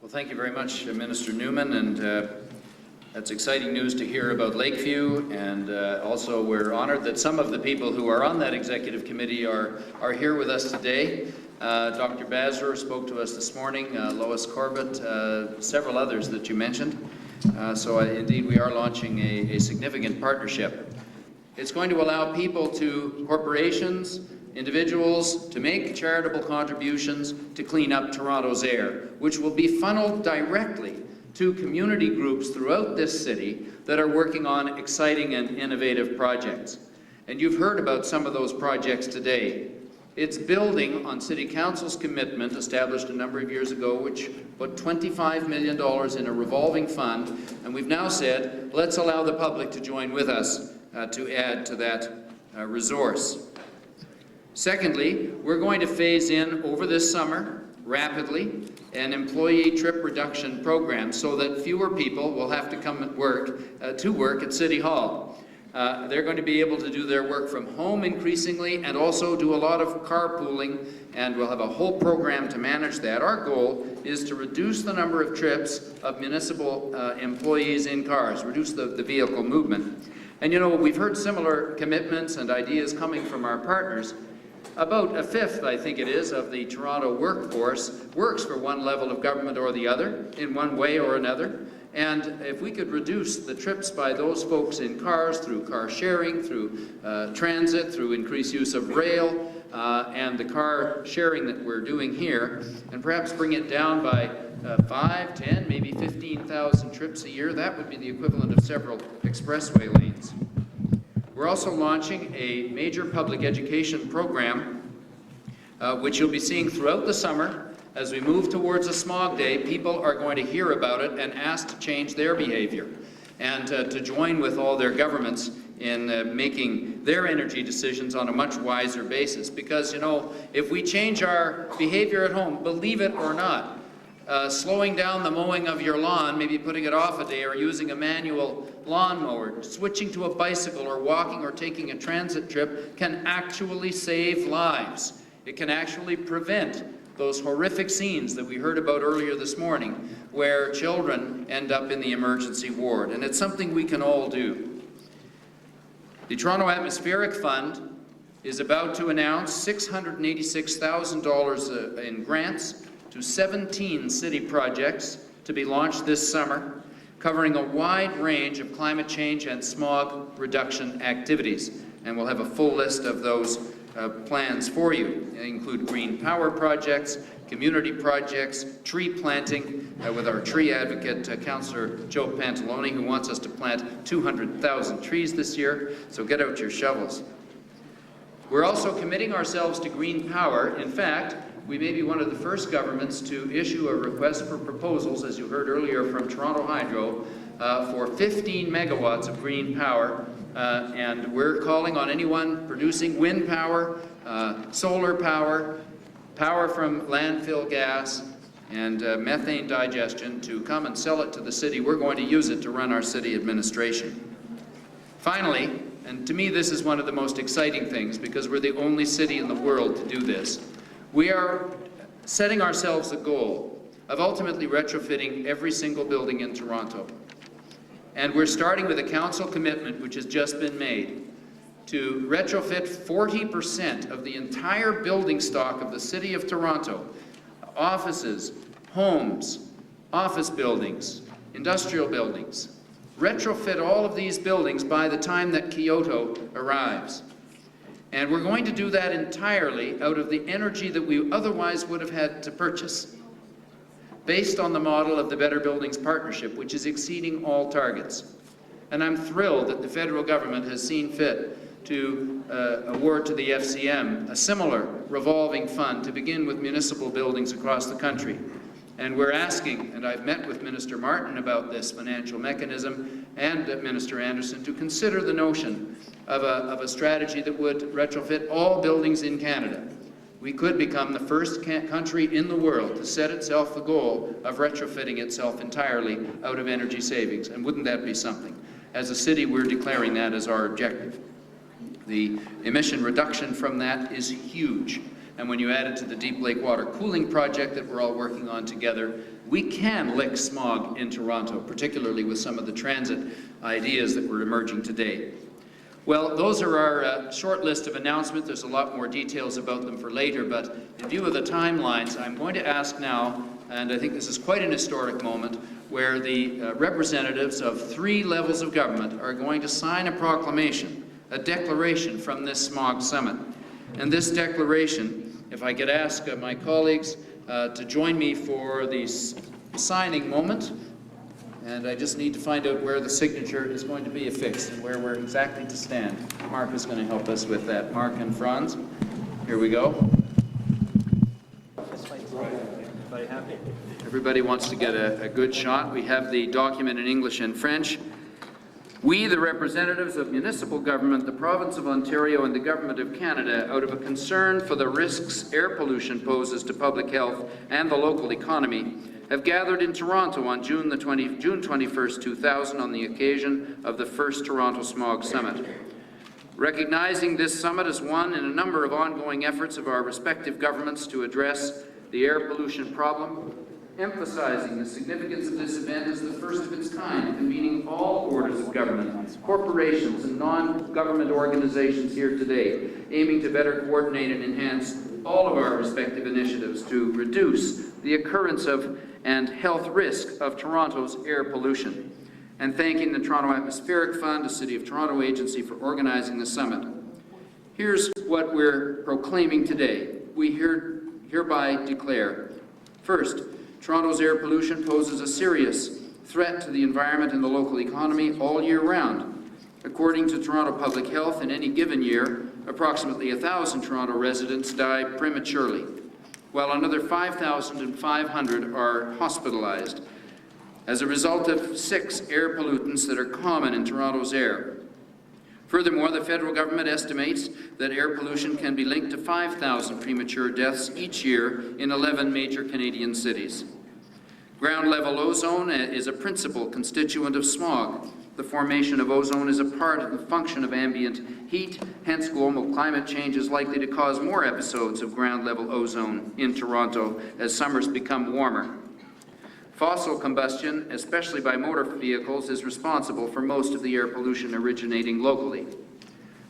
Well, thank you very much, Minister Newman, and that's exciting news to hear about Lakeview, and also we're honored that some of the people who are on that executive committee are here with us today. Dr. Basler spoke to us this morning, Lois Corbett, several others that you mentioned. So indeed we are launching a significant partnership. It's going to allow people corporations, individuals to make charitable contributions to clean up Toronto's air, which will be funneled directly to community groups throughout this city that are working on exciting and innovative projects. And you've heard about some of those projects today. It's building on City Council's commitment established a number of years ago, which put $25 million in a revolving fund, and we've now said, let's allow the public to join with us to add to that resource. Secondly, we're going to phase in over this summer, rapidly, an employee trip reduction program so that fewer people will have to come to work at City Hall. They're going to be able to do their work from home increasingly and also do a lot of carpooling, and we'll have a whole program to manage that. Our goal is to reduce the number of trips of municipal employees in cars, reduce the vehicle movement. And you know, we've heard similar commitments and ideas coming from our partners. About a fifth, I think it is, of the Toronto workforce works for one level of government or the other, in one way or another. And if we could reduce the trips by those folks in cars through car sharing, through transit, through increased use of rail, and the car sharing that we're doing here, and perhaps bring it down by 5, 10, maybe 15,000 trips a year, that would be the equivalent of several expressway lanes. We're also launching a major public education program, which you'll be seeing throughout the summer. As we move towards a smog day, people are going to hear about it and ask to change their behavior and to join with all their governments in making their energy decisions on a much wiser basis. Because, you know, if we change our behavior at home, believe it or not, slowing down the mowing of your lawn, maybe putting it off a day or using a manual lawnmower, switching to a bicycle or walking or taking a transit trip can actually save lives. It can actually prevent those horrific scenes that we heard about earlier this morning where children end up in the emergency ward, and it's something we can all do. The Toronto Atmospheric Fund is about to announce $686,000 in grants to 17 city projects to be launched this summer, covering a wide range of climate change and smog reduction activities. And we'll have a full list of those plans for you. They include green power projects, community projects, tree planting with our tree advocate, Councillor Joe Pantalone, who wants us to plant 200,000 trees this year, so get out your shovels. We're also committing ourselves to green power. In fact, we may be one of the first governments to issue a request for proposals, as you heard earlier from Toronto Hydro, for 15 megawatts of green power. And we're calling on anyone producing wind power, solar power, power from landfill gas, and methane digestion to come and sell it to the city. We're going to use it to run our city administration. Finally, and to me this is one of the most exciting things because we're the only city in the world to do this, we are setting ourselves a goal of ultimately retrofitting every single building in Toronto. And we're starting with a council commitment which has just been made to retrofit 40% of the entire building stock of the City of Toronto, offices, homes, office buildings, industrial buildings. Retrofit all of these buildings by the time that Kyoto arrives. And we're going to do that entirely out of the energy that we otherwise would have had to purchase, based on the model of the Better Buildings Partnership, which is exceeding all targets. And I'm thrilled that the federal government has seen fit to award to the FCM a similar revolving fund to begin with municipal buildings across the country. And we're asking, and I've met with Minister Martin about this financial mechanism and Minister Anderson, to consider the notion of a strategy that would retrofit all buildings in Canada. We could become the first country in the world to set itself the goal of retrofitting itself entirely out of energy savings. And wouldn't that be something? As a city, we're declaring that as our objective. The emission reduction from that is huge. And when you add it to the Deep Lake Water Cooling Project that we're all working on together, we can lick smog in Toronto, particularly with some of the transit ideas that were emerging today. Well, those are our short list of announcements. There's a lot more details about them for later, but in view of the timelines, I'm going to ask now, and I think this is quite an historic moment, where the representatives of 3 levels of government are going to sign a proclamation, a declaration from this Smog Summit. And this declaration, if I could ask my colleagues to join me for the signing moment. And I just need to find out where the signature is going to be affixed and where we're exactly to stand. Mark is going to help us with that. Mark and Franz, here we go. Everybody happy? Everybody wants to get a good shot. We have the document in English and French. We, the representatives of municipal government, the province of Ontario, and the government of Canada, out of a concern for the risks air pollution poses to public health and the local economy, have gathered in Toronto on June 21st, 2000, on the occasion of the first Toronto Smog Summit. Recognizing this summit as one in a number of ongoing efforts of our respective governments to address the air pollution problem, emphasizing the significance of this event as the first of its kind, convening all orders of government, corporations, and non-government organizations here today, aiming to better coordinate and enhance all of our respective initiatives to reduce the occurrence of and health risk of Toronto's air pollution, and thanking the Toronto Atmospheric Fund, a City of Toronto agency, for organizing the summit. Here's what we're proclaiming today. We hereby declare, first, Toronto's air pollution poses a serious threat to the environment and the local economy all year round. According to Toronto Public Health, in any given year, approximately 1,000 Toronto residents die prematurely, while another 5,500 are hospitalized as a result of 6 air pollutants that are common in Toronto's air. Furthermore, the federal government estimates that air pollution can be linked to 5,000 premature deaths each year in 11 major Canadian cities. Ground-level ozone is a principal constituent of smog. The formation of ozone is a part of the function of ambient heat, hence global climate change is likely to cause more episodes of ground-level ozone in Toronto as summers become warmer. Fossil combustion, especially by motor vehicles, is responsible for most of the air pollution originating locally.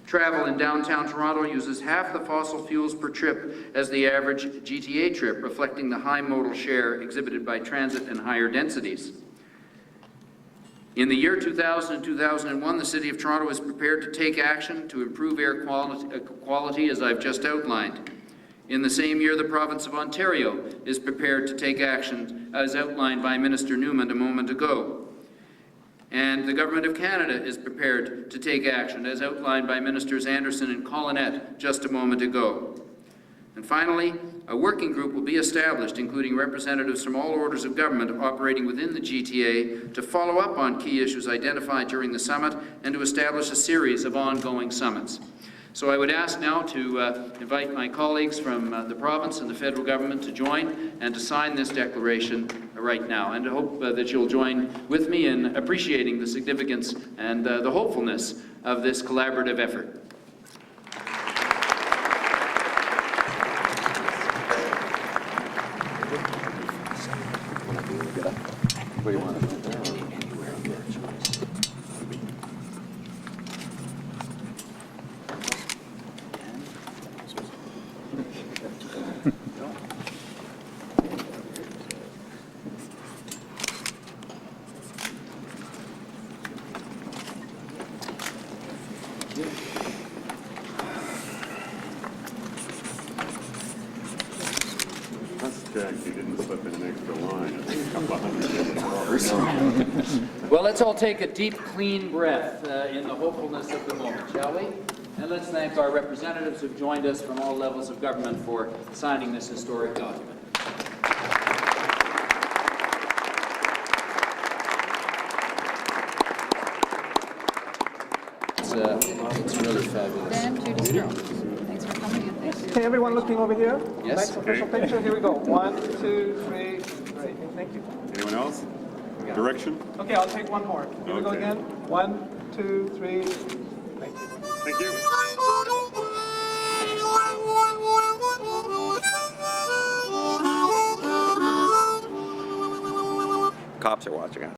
Travel in downtown Toronto uses half the fossil fuels per trip as the average GTA trip, reflecting the high modal share exhibited by transit and higher densities. In the year 2000 and 2001, the City of Toronto is prepared to take action to improve air quality, as I've just outlined. In the same year, the province of Ontario is prepared to take action, as outlined by Minister Newman a moment ago. And the Government of Canada is prepared to take action, as outlined by Ministers Anderson and Collouette just a moment ago. And finally, a working group will be established, including representatives from all orders of government operating within the GTA, to follow up on key issues identified during the summit and to establish a series of ongoing summits. So I would ask now to invite my colleagues from the province and the federal government to join and to sign this declaration right now. And I hope that you'll join with me in appreciating the significance and the hopefulness of this collaborative effort. What do you want? Jack, you didn't slip in an extra line. I think a couple $100. Well, let's all take a deep, clean breath in the hopefulness of the moment, shall we? And let's thank our representatives who've joined us from all levels of government for signing this historic document. It's really fabulous. Dan, Judy Stroh. Thanks for coming in. Thank you. Okay, everyone looking over here? Yes. Next official picture, here we go. 1, 2, 3, great, thank you. Anyone else? Direction? Okay, I'll take one more. Here we go Okay. again. 1, 2, 3, thank you. Thank you. cops are watching us.